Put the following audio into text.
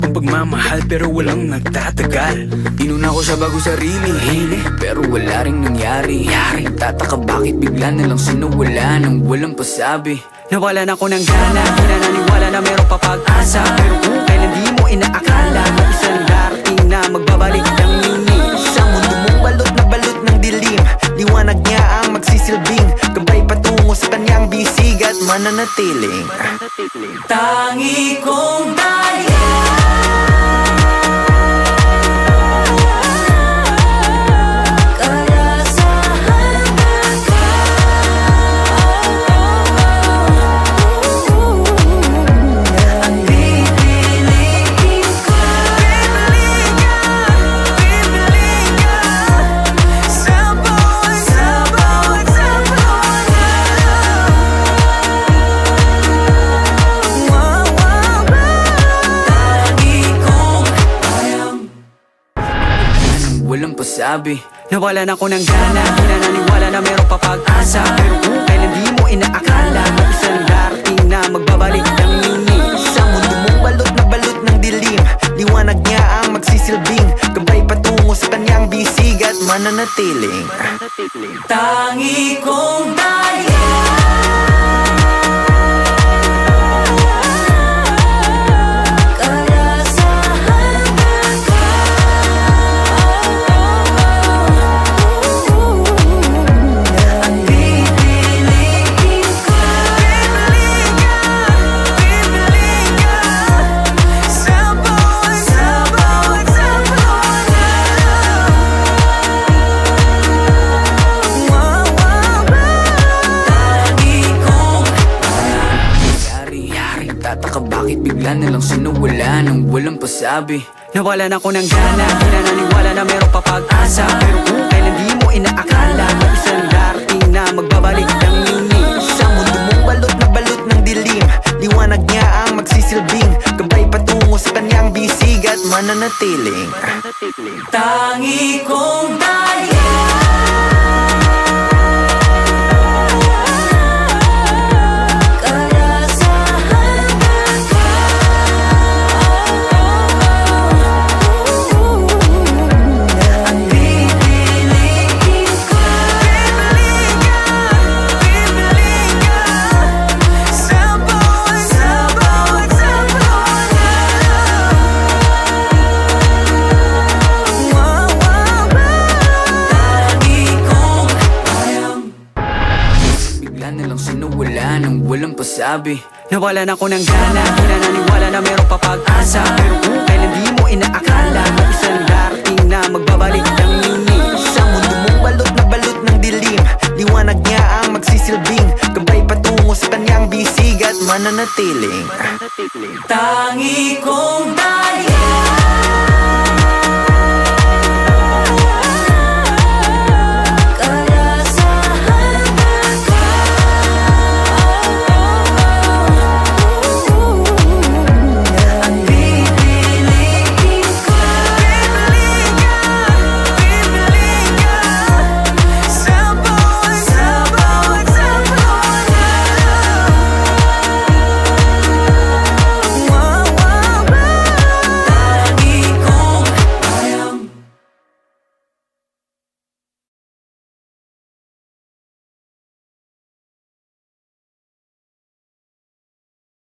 Ang pagmamahal pero walang nagtatagal. Inuna ko siya bago sarili, pero wala ring nangyari. Tataka bakit bigla nalang sinawala nang walang pasabi. Nawalan ako ng gana, di na naniwala na meron pa pag-asa. Pero kung kailan di mo inaakala na isang darating na magbabalik ng linis. Sa mundo mong balot na balot ng dilim, liwanag niya ang magsisilbing gabay patungo sa kanyang bisig at mananatiling. Tangi kong daya. Walang pasabi. Nawalan ako ng gana, di na naniwala na meron pa pag-asa. Pero kung kailan di mo inaakala na isang darating na magbabalik ng linis. Sa mundo mong balot na balot ng dilim, liwanag niya ang magsisilbing gabay patungo sa kanyang bisig at mananatiling. Tangi kong daya. Tataka bakit bigla nalang sinawala nang walang pasabi. Nawalan ako ng gana, di na naniwala na meron pa pag-asa. Pero kung kailan di mo inaakala na isang darating na magbabalik ng linis. Sa mundo mong balot na balot ng dilim, liwanag niya ang magsisilbing gabay patungo sa kanyang bisig at mananatiling. Tangi kong daya. Nalang sinawala nang walang pasabi. Nawalan ako ng gana, di na naniwala na meron pa pag-asa. Pero kung kailan di mo inaakala na isang darating na magbabalik ng linis. Sa mundo mong balot na balot ng dilim, liwanag niya ang magsisilbing gabay patungo sa kanyang bisig at mananatiling. Tangi kong daya.